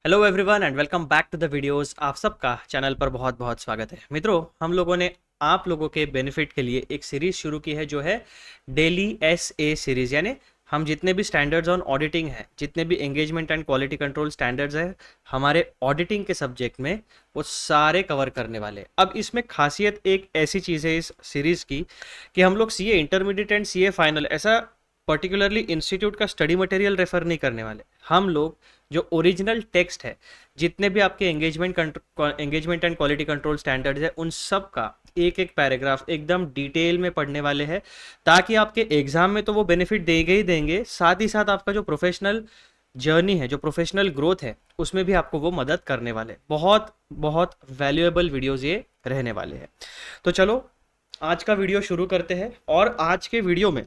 Hello everyone and welcome back to the videos. आप सबका channel पर बहुत बहुत स्वागत है। मित्रों, हम लोगों ने आप लोगों के बेनिफिट के लिए एक सीरीज शुरू की है जो है डेली एसए सीरीज। यानी हम जितने भी स्टैंडर्ड्स ऑन ऑडिटिंग है, जितने भी engagement and quality control standards है हमारे ऑडिटिंग के सब्जेक्ट में, वो सारे कवर करने वाले हैं। अब इसमें खासियत एक ऐसी चीज़ है इस सीरीज की कि हम लोग CA intermediate and CA final ऐसा पर्टिकुलरली इंस्टीट्यूट का स्टडी मटेरियल रेफर नहीं करने वाले। हम लोग जो ओरिजिनल टेक्स्ट है, जितने भी आपके engagement and quality control standards है, उन सब का एक एक पैराग्राफ एकदम डिटेल में पढ़ने वाले हैं, ताकि आपके एग्जाम में तो वो बेनिफिट देंगे ही देंगे, साथ ही साथ आपका जो प्रोफेशनल जर्नी है, जो प्रोफेशनल ग्रोथ है, उसमें भी आपको वो मदद करने वाले। बहुत बहुत वैल्यूएबल वीडियोस ये रहने वाले हैं। तो चलो आज का वीडियो शुरू करते हैं। और आज के वीडियो में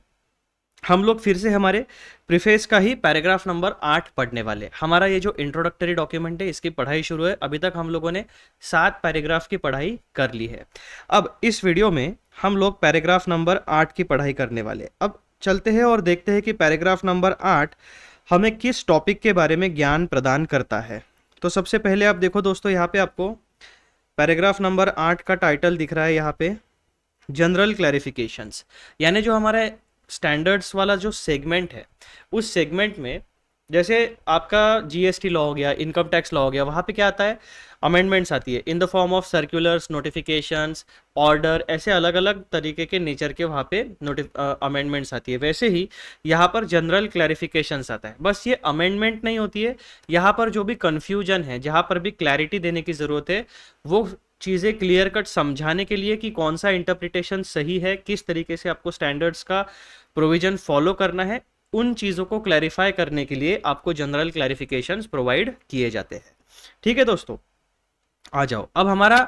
हम लोग फिर से हमारे प्रीफेस का ही पैराग्राफ नंबर 8 पढ़ने वाले। हमारा ये जो इंट्रोडक्टरी डॉक्यूमेंट है, इसकी पढ़ाई शुरू है। अभी तक हम लोगों ने 7 पैराग्राफ की पढ़ाई कर ली है। अब इस वीडियो में हम लोग पैराग्राफ नंबर 8 की पढ़ाई करने वाले। अब चलते हैं और देखते हैं कि पैराग्राफ नंबर 8 हमें किस टॉपिक के बारे में ज्ञान प्रदान करता है। तो सबसे पहले आप देखो दोस्तों, यहाँ पे आपको पैराग्राफ नंबर 8 का टाइटल दिख रहा है, यहाँ पे जनरल क्लैरिफिकेशंस। यानी जो हमारे स्टैंडर्ड्स वाला जो सेगमेंट है, उस सेगमेंट में जैसे आपका जीएसटी लॉ हो गया, इनकम टैक्स लॉ हो गया, वहाँ पे क्या आता है, अमेंडमेंट्स आती है in the form of circulars, notifications, order, ऐसे अलग अलग तरीके के नेचर के वहाँ पे अमेंडमेंट्स आती है। वैसे ही यहाँ पर जनरल क्लैरिफिकेशंस आता है। बस ये अमेंडमेंट नहीं होती है, यहाँ पर जो भी कन्फ्यूजन है, जहाँ पर भी क्लैरिटी देने की ज़रूरत है, वो चीज़ें क्लियर कट समझाने के लिए कि कौन सा इंटरप्रिटेशन सही है, किस तरीके से आपको स्टैंडर्ड्स का प्रोविजन फॉलो करना है, उन चीज़ों को क्लैरिफाई करने के लिए आपको जनरल क्लैरिफिकेशंस प्रोवाइड किए जाते हैं। ठीक है दोस्तों, आ जाओ। अब हमारा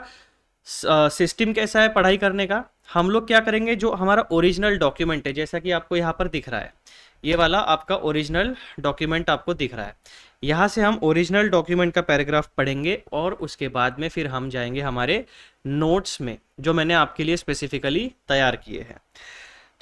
सिस्टम कैसा है पढ़ाई करने का। हम लोग क्या करेंगे, जो हमारा ओरिजिनल डॉक्यूमेंट है, जैसा कि आपको यहाँ पर दिख रहा है, ये वाला आपका ओरिजिनल डॉक्यूमेंट आपको दिख रहा है। यहाँ से हम ओरिजिनल डॉक्यूमेंट का पैराग्राफ पढ़ेंगे और उसके बाद में फिर हम जाएंगे हमारे नोट्स में, जो मैंने आपके लिए स्पेसिफिकली तैयार किए हैं।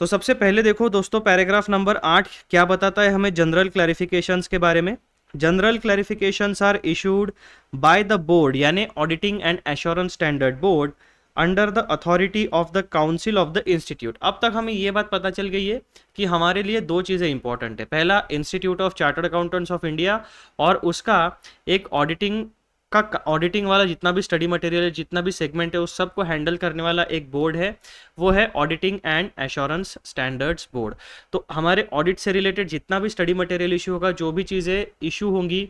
तो सबसे पहले देखो दोस्तों, पैराग्राफ नंबर 8 क्या बताता है हमें जनरल क्लैरिफिकेशंस के बारे में। General clarifications are issued by the board, यानी auditing and assurance standard board, under the authority of the council of the institute. अब तक हमें ये बात पता चल गई है कि हमारे लिए दो चीज़ें इंपॉर्टेंट है। पहला, institute of chartered accountants of India, और उसका एक ऑडिटिंग वाला जितना भी स्टडी मटेरियल है, जितना भी सेगमेंट है, उस सब को हैंडल करने वाला एक बोर्ड है, वो है auditing and assurance standards board. तो हमारे ऑडिट से रिलेटेड जितना भी स्टडी मटेरियल इशू होगा, जो भी चीज़ें इशू होंगी,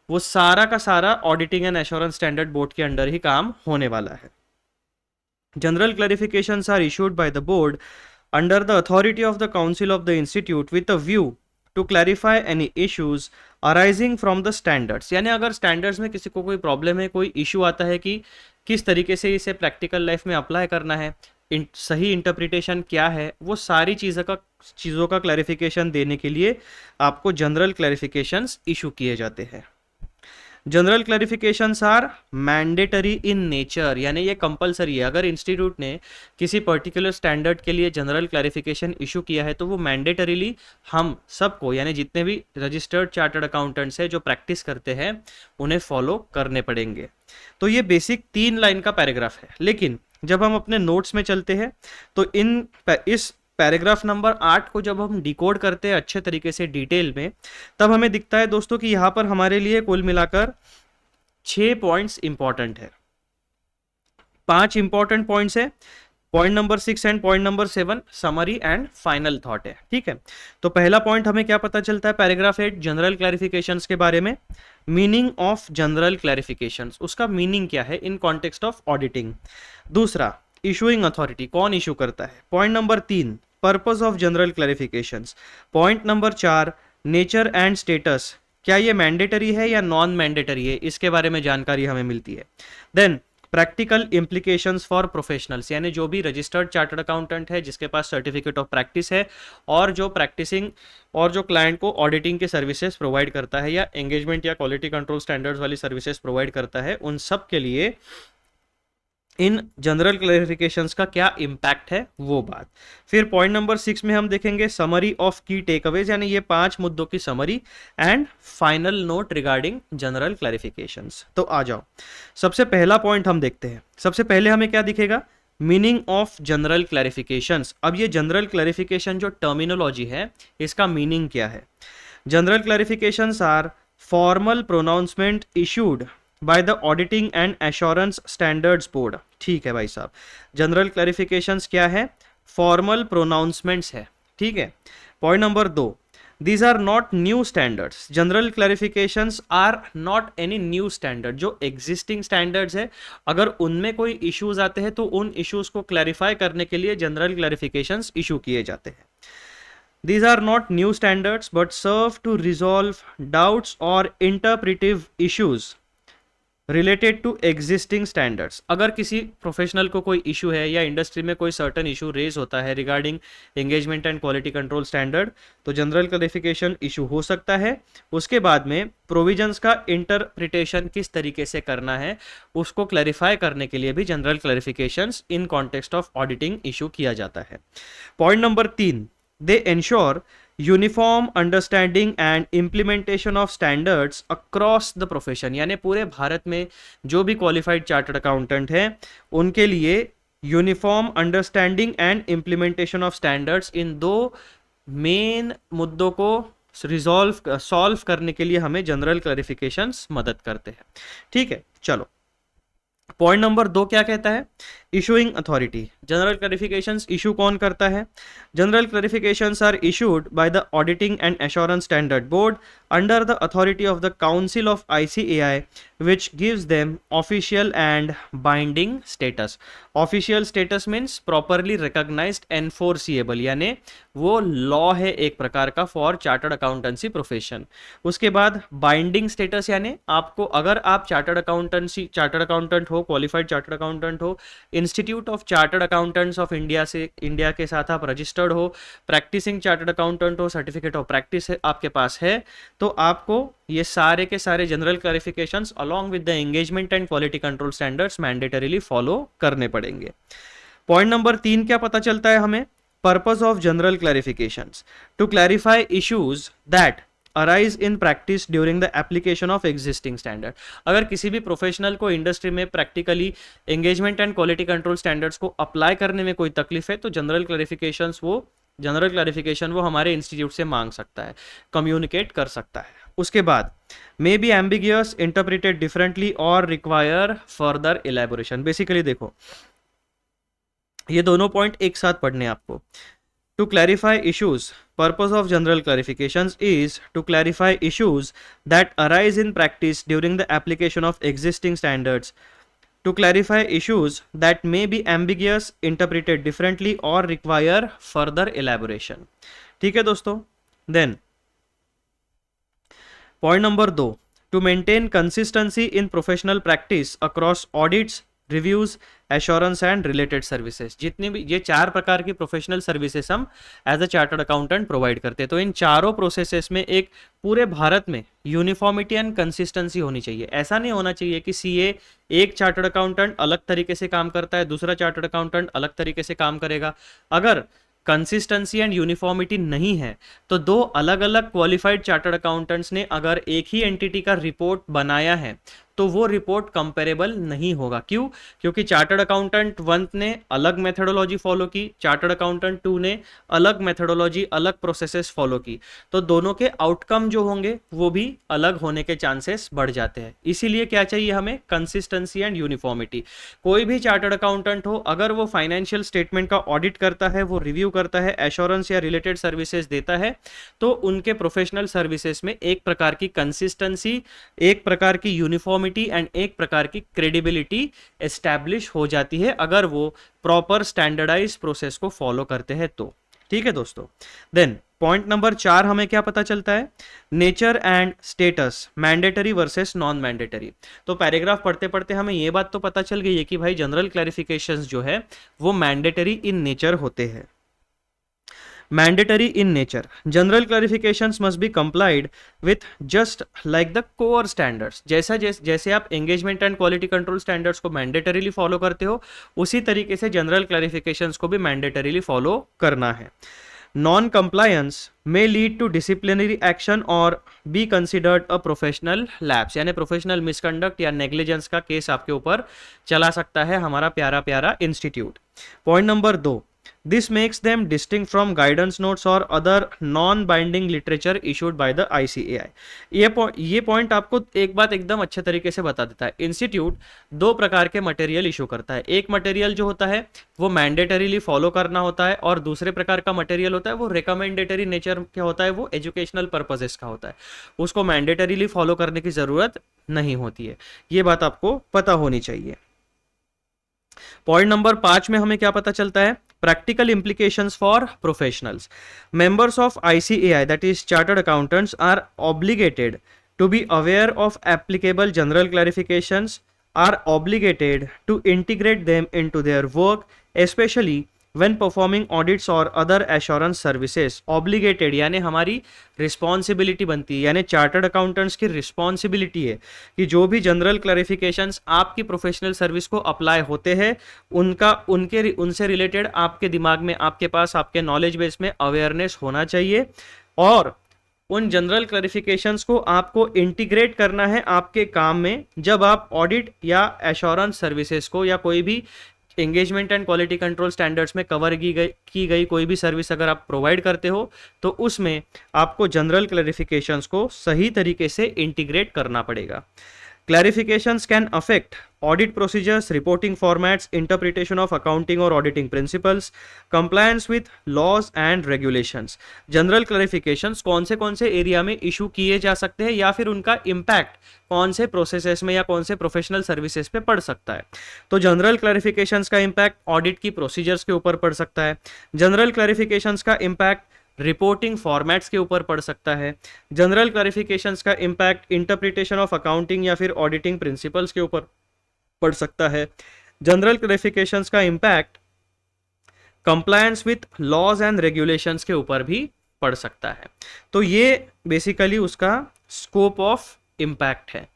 वो सारा का सारा auditing and assurance standard board के अंडर ही काम होने वाला है। General clarifications are issued by the board under the authority of the council of the institute with a view to clarify any issues arising from the standards। यानी अगर standards में किसी को कोई प्रॉब्लम है, कोई इशू आता है कि किस तरीके से इसे प्रैक्टिकल लाइफ में अप्लाई करना है, सही इंटरप्रिटेशन क्या है, वो सारी चीज़ों का क्लैरिफिकेशन देने के लिए आपको जनरल क्लैरिफिकेशंस इशू किए जाते हैं। General clarifications are mandatory in nature, यानी ये कंपलसरी है। अगर इंस्टीट्यूट ने किसी पर्टिकुलर स्टैंडर्ड के लिए जनरल क्लैरिफिकेशन इशू किया है, तो वो मैंडेटरीली हम सबको, यानी जितने भी रजिस्टर्ड चार्टर्ड अकाउंटेंट्स हैं जो प्रैक्टिस करते हैं, उन्हें फॉलो करने पड़ेंगे। तो ये बेसिक 3 लाइन का पैराग्राफ है। लेकिन जब हम अपने नोट्स में चलते हैं, तो इस पैराग्राफ नंबर 8 को जब हम डिकोड करते हैं अच्छे तरीके से डिटेल में, तब हमें दिखता है दोस्तों कि यहाँ पर हमारे लिए कुल मिलाकर 6 पॉइंट्स इंपॉर्टेंट है। 5 इंपॉर्टेंट पॉइंट्स है। Point number 6 and point number 7 summary and final thought है। ठीक है, तो पहला पॉइंट हमें क्या पता चलता है पैराग्राफ 8 जनरल क्लैरिफिकेशंस के बारे में। मीनिंग ऑफ जनरल क्लैरिफिकेशंस, उसका मीनिंग क्या है इन कॉन्टेक्स्ट ऑफ ऑडिटिंग। दूसरा, इशूइंग अथॉरिटी, कौन इशू करता है। Point number 3, purpose of general clarifications. Point number 4, nature and status, क्या ये मैंडेटरी है या नॉन मैंडेटरी है, इसके बारे में जानकारी हमें मिलती है। Then practical implications for professionals, यानी जो भी रजिस्टर्ड चार्टर्ड अकाउंटेंट है, जिसके पास सर्टिफिकेट ऑफ प्रैक्टिस है, और जो प्रैक्टिसिंग और जो क्लाइंट को ऑडिटिंग के सर्विसेज प्रोवाइड करता है, या एंगेजमेंट या क्वालिटी कंट्रोल स्टैंडर्ड्स वाली सर्विसेज प्रोवाइड करता है, उन सब के लिए इन जनरल क्लैरिफिकेशंस का क्या इम्पैक्ट है वो बात। फिर पॉइंट नंबर 6 में हम देखेंगे समरी ऑफ की टेकअवेज, यानी ये 5 मुद्दों की summary and final note regarding general clarifications. तो आ जाओ, सबसे पहला पॉइंट हम देखते हैं। सबसे पहले हमें क्या दिखेगा, मीनिंग ऑफ जनरल क्लैरिफिकेशंस। अब ये जनरल क्लैरिफिकेशन जो टर्मिनोलॉजी है इसका मीनिंग क्या है। General clarifications are formal pronouncement issued by the auditing and assurance standards board. ठीक है भाई साहब, जनरल क्लैरिफिकेशंस क्या है, फॉर्मल प्रोनाउंसमेंट्स है। ठीक है। Point number 2, these are not new standards, general clarifications are not any new standard। जो existing standards है अगर उनमें कोई issues आते हैं तो उन issues को clarify करने के लिए general clarifications issue किए जाते हैं। These are not new standards but serve to resolve doubts or interpretive issues related to existing standards. अगर किसी प्रोफेशनल को कोई इशू है या इंडस्ट्री में कोई सर्टन इशू रेज होता है regarding engagement and quality control standard, तो जनरल क्लैरिफिकेशन इशू हो सकता है। उसके बाद में प्रोविजंस का इंटरप्रिटेशन किस तरीके से करना है उसको क्लैरिफाई करने के लिए भी general clarifications in context of auditing issue किया जाता है। Point number 3, they ensure uniform understanding and implementation of standards across the profession, यानी पूरे भारत में जो भी क्वालिफाइड चार्टर्ड अकाउंटेंट हैं उनके लिए uniform understanding and implementation of standards, in 2 main मुद्दों को सॉल्व करने के लिए हमें जनरल क्लैरिफिकेशंस मदद करते हैं। ठीक है, चलो पॉइंट नंबर 2 क्या कहता है, issuing authority. General clarifications issue कौन करता है, general clarifications are issued by the auditing and assurance standard board under the authority of the council of ICAI which gives them official and binding status। Official status means properly recognised enforceable, यानी वो law है एक प्रकार का for chartered accountancy profession. उसके बाद binding status, यानी आपको अगर आप चार्टर्ड अकाउंटेंट हो, क्वालिफाइड चार्टर्ड अकाउंटेंट हो, institute of chartered accountants of India के साथ आप रजिस्टर्ड हो, प्रैक्टिसिंग चार्टर्ड अकाउंटेंट हो, सर्टिफिकेट ऑफ प्रैक्टिस आपके पास है, तो आपको ये सारे के सारे general clarifications along with the engagement and quality control standards mandatorily follow करने पड़ेंगे। पॉइंट नंबर 3 क्या पता चलता है हमें, purpose of general clarifications to clarify issues that arise in practice during the application of existing standard. अगर किसी भी प्रोफेशनल को इंडस्ट्री में practically engagement and quality control standards को अप्लाई करने में कोई तकलीफ है तो जनरल क्लैरिफिकेशन वो हमारे इंस्टीट्यूट से मांग सकता है, कम्युनिकेट कर सकता है। उसके बाद may be ambiguous, interpreted differently और रिक्वायर फर्दर इलेबोरेशन। बेसिकली देखो ये दोनों पॉइंट एक साथ पढ़ने आपको। To clarify issues, purpose of general clarifications is to clarify issues that arise in practice during the application of existing standards, to clarify issues that may be ambiguous, interpreted differently or require further elaboration। ठीक है दोस्तों। Then point number 2, to maintain consistency in professional practice across audits, reviews, assurance and related services. जितनी भी ये 4 प्रकार की professional services हम as a chartered accountant provide करते हैं, तो इन चारों प्रोसेसेस में एक पूरे भारत में यूनिफॉर्मिटी एंड कंसिस्टेंसी होनी चाहिए। ऐसा नहीं होना चाहिए कि सीए एक चार्टर्ड अकाउंटेंट अलग तरीके से काम करता है, दूसरा चार्टर्ड अकाउंटेंट अलग तरीके से काम करेगा। अगर कंसिस्टेंसी एंड यूनिफॉर्मिटी नहीं है तो 2 अलग अलग क्वालिफाइड चार्टर्ड अकाउंटेंट्स ने अगर एक ही एंटिटी का रिपोर्ट बनाया है तो वो रिपोर्ट कंपेरेबल नहीं होगा। क्यों? क्योंकि चार्टर्ड अकाउंटेंट 1 ने अलग मेथोडोलॉजी फॉलो की, चार्टर्ड अकाउंटेंट 2 ने अलग मेथोडोलॉजी, अलग प्रोसेसेस फॉलो की, तो दोनों के आउटकम जो होंगे वो भी अलग होने के चांसेस बढ़ जाते हैं। इसीलिए क्या चाहिए हमें, कंसिस्टेंसी एंड यूनिफॉर्मिटी। कोई भी चार्टर्ड अकाउंटेंट हो, अगर वो फाइनेंशियल स्टेटमेंट का ऑडिट करता है, वो रिव्यू करता है, एश्योरेंस या रिलेटेड सर्विसेज देता है, तो उनके प्रोफेशनल सर्विसेज में एक प्रकार की कंसिस्टेंसी, एक प्रकार की यूनिफॉर्मिटी एंड एक प्रकार की क्रेडिबिलिटी एस्टैब्लिश हो जाती है अगर वो प्रॉपर स्टैंडर्डाइज प्रोसेस को फॉलो करते हैं तो। ठीक है दोस्तों। देन पॉइंट नंबर 4 हमें क्या पता चलता है, nature and status, mandatory versus non mandatory. तो पैराग्राफ पढ़ते पढ़ते हमें ये बात तो पता चल गई है कि भाई जनरल क्लैरिफिकेशंस जो है वो मैंडेटरी इन नेचर होते हैं। mandatory in nature. General clarifications must be complied with just like the core standards. जैसे आप engagement and quality control standards को mandatorily follow करते हो, उसी तरीके से general clarifications को भी mandatorily follow करना है. Non-compliance may lead to disciplinary action or be considered a professional lapse, यानी professional misconduct या negligence का केस आपके ऊपर चला सकता है हमारा प्यारा प्यारा institute. Point number 2, this makes them distinct from guidance notes or other non-binding literature issued by the ICAI. ये पॉइंट आपको एक बात एकदम अच्छे तरीके से बता देता है. इंस्टीट्यूट दो प्रकार के मटेरियल इशू करता है. एक मटेरियल जो होता है वो मैंडेटरीली फॉलो करना होता है, और दूसरे प्रकार का मटेरियल होता है वो रिकमेंडेटरी नेचर का होता है, वो एजुकेशनल पर्पजेस का होता है. उसको मैंडेटरीली फॉलो करने की जरूरत नहीं होती है. ये बात आपको पता होनी चाहिए. पॉइंट नंबर 5 में हमें क्या पता चलता है? Practical implications for professionals. Members of ICAI, that is Chartered Accountants, are obligated to be aware of applicable general clarifications, are obligated to integrate them into their work, especially when performing audits or other assurance services. Obligated यानी हमारी responsibility बनती है, यानी chartered accountants की responsibility है कि जो भी जनरल क्लैरिफिकेशंस आपकी प्रोफेशनल सर्विस को अप्लाई होते हैं उनसे रिलेटेड आपके दिमाग में, आपके पास, आपके नॉलेज बेस में अवेयरनेस होना चाहिए, और उन जनरल क्लैरिफिकेशंस को आपको इंटीग्रेट करना है आपके काम में. जब आप ऑडिट या एश्योरेंस सर्विसेज को या कोई भी engagement and quality control standards में कवर की गई कोई भी सर्विस अगर आप प्रोवाइड करते हो तो उसमें आपको जनरल क्लैरिफिकेशंस को सही तरीके से इंटीग्रेट करना पड़ेगा. Clarifications can affect audit procedures, reporting formats, interpretation of accounting or auditing principles, compliance with laws and regulations. General clarifications कौन से एरिया में इशू किए जा सकते हैं या फिर उनका इम्पैक्ट कौन से प्रोसेसेस में या कौन से प्रोफेशनल सर्विसेज पे पड़ सकता है. तो जनरल क्लैरिफिकेशंस का इम्पैक्ट ऑडिट की प्रोसीजर्स के ऊपर पड़ सकता है. जनरल क्लैरिफिकेशंस का इम्पैक्ट रिपोर्टिंग फॉर्मेट्स के ऊपर पड़ सकता है. जनरल क्लैरिफिकेशंस का इम्पैक्ट इंटरप्रिटेशन ऑफ अकाउंटिंग या फिर ऑडिटिंग प्रिंसिपल्स के ऊपर पड़ सकता है. जनरल क्लैरिफिकेशंस का impact compliance with laws and regulations के ऊपर भी पड़ सकता है. तो ये बेसिकली उसका स्कोप ऑफ इम्पैक्ट है.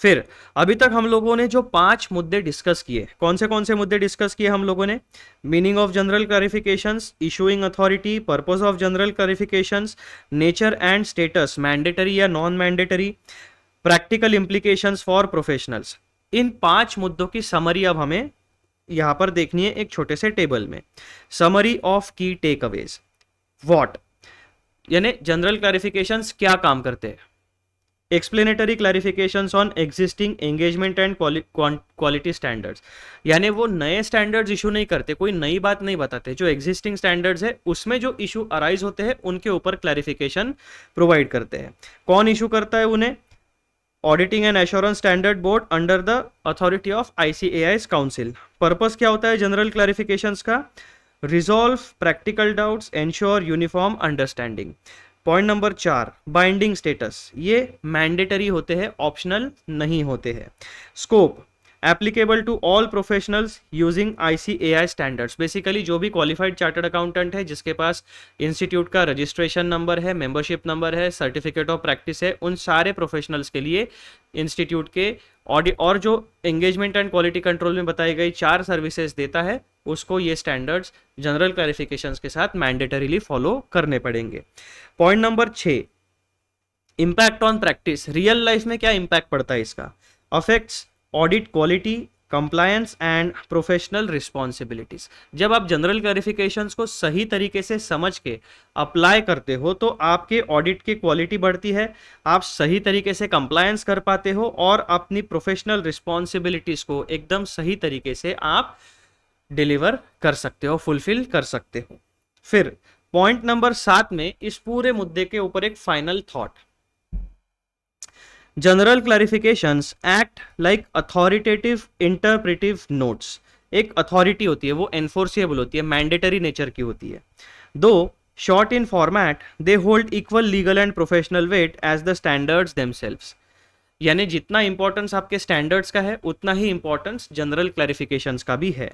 फिर अभी तक हम लोगों ने जो 5 मुद्दे डिस्कस किए, कौन से मुद्दे डिस्कस किए हम लोगों ने? Meaning of general clarifications, issuing authority, purpose of general clarifications, nature and status, mandatory या non mandatory, practical implications for professionals. इन 5 मुद्दों की समरी अब हमें यहां पर देखनी है एक छोटे से टेबल में. समरी ऑफ की टेक अवेज. व्हाट यानी जनरल क्लैरिफिकेशंस क्या काम करते हैं? Explanatory clarifications on existing engagement and quality standards, यानी वो नए स्टैंडर्ड्स इशू नहीं करते, कोई नई बात नहीं बताते. जो एग्जिस्टिंग स्टैंडर्ड्स है उसमें जो इशू अराइज होते हैं उनके ऊपर क्लैरिफिकेशन प्रोवाइड करते हैं. कौन इशू करता है उन्हें? Auditing and assurance standard board under the authority of ICAI's council. Purpose क्या होता है जनरल क्लैरिफिकेशंस का? Resolve practical doubts, ensure uniform understanding. Point number 4, binding status. ये मैंडेटरी होते हैं, ऑप्शनल नहीं होते हैं. Scope applicable to all professionals using ICAI standards. Basically जो भी क्वालिफाइड चार्टर्ड अकाउंटेंट है जिसके पास इंस्टीट्यूट का रजिस्ट्रेशन नंबर है, मेंबरशिप नंबर है, सर्टिफिकेट ऑफ प्रैक्टिस है, उन सारे प्रोफेशनल्स के लिए इंस्टीट्यूट के ऑडिट और जो एंगेजमेंट एंड क्वालिटी कंट्रोल में बताई गई 4 सर्विसेज देता है उसको ये स्टैंडर्ड्स जनरल क्लैरिफिकेशंस के साथ मैंडेटरीली फॉलो करने पड़ेंगे. Point number 6, impact on practice. Real life में क्या इंपैक्ट पड़ता है इसका? Affects audit quality, compliance and professional responsibilities. जब आप जनरल क्लैरिफिकेशंस को सही तरीके से समझ के अप्लाई करते हो तो आपके ऑडिट की क्वालिटी बढ़ती है, आप सही तरीके से कंप्लायंस कर पाते हो और अपनी प्रोफेशनल रिस्पॉन्सिबिलिटीज को एकदम सही तरीके से आप डिलीवर कर सकते हो, फुलफिल कर सकते हो. फिर पॉइंट नंबर 7 में इस पूरे मुद्दे के ऊपर एक final thought. General clarifications act like authoritative interpretive notes. एक अथॉरिटी होती है, वो एनफोर्सेबल होती है, मैंडेटरी नेचर की होती है. Though short in format, they hold equal legal and professional weight as the standards themselves. यानी जितना इंपॉर्टेंस आपके स्टैंडर्ड्स का है उतना ही इंपॉर्टेंस जनरल क्लैरिफिकेशंस का भी है।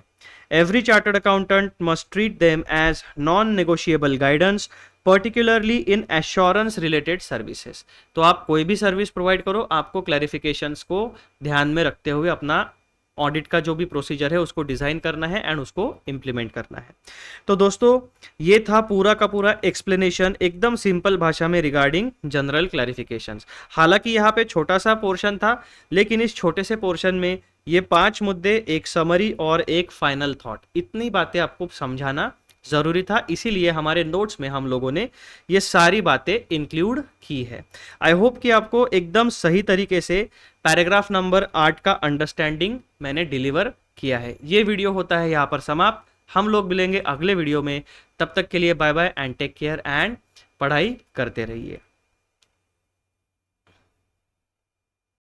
Every chartered accountant must treat them as non negotiable guidance particularly in assurance related services. तो आप कोई भी सर्विस प्रोवाइड करो, आपको क्लैरिफिकेशंस को ध्यान में रखते हुए अपना ऑडिट का जो भी प्रोसीजर है उसको डिज़ाइन करना है एंड उसको इम्प्लीमेंट करना है। तो दोस्तों ये था पूरा का पूरा एक्सप्लेनेशन एकदम सिंपल भाषा में रिगार्डिंग जनरल क्लैरिफिकेशंस। हालांकि यहाँ पे छोटा सा पोर्शन था, लेकिन इस छोटे से पोर्शन में ये 5 मुद्दे, एक समरी और एक फाइनल थॉट, इतनी बातें आपको समझाना ज़रूरी था। इसीलिए हमारे नोट्स में हम लोगों ने ये सारी बातें इंक्लूड की है। आई होप कि आपको एकदम सही तरीके से पैराग्राफ नंबर 8 का अंडरस्टैंडिंग मैंने डिलीवर किया है। ये वीडियो होता है यहाँ पर समाप्त। हम लोग मिलेंगे अगले वीडियो में, तब तक के लिए bye bye and take care and पढ़ाई करते रहिए।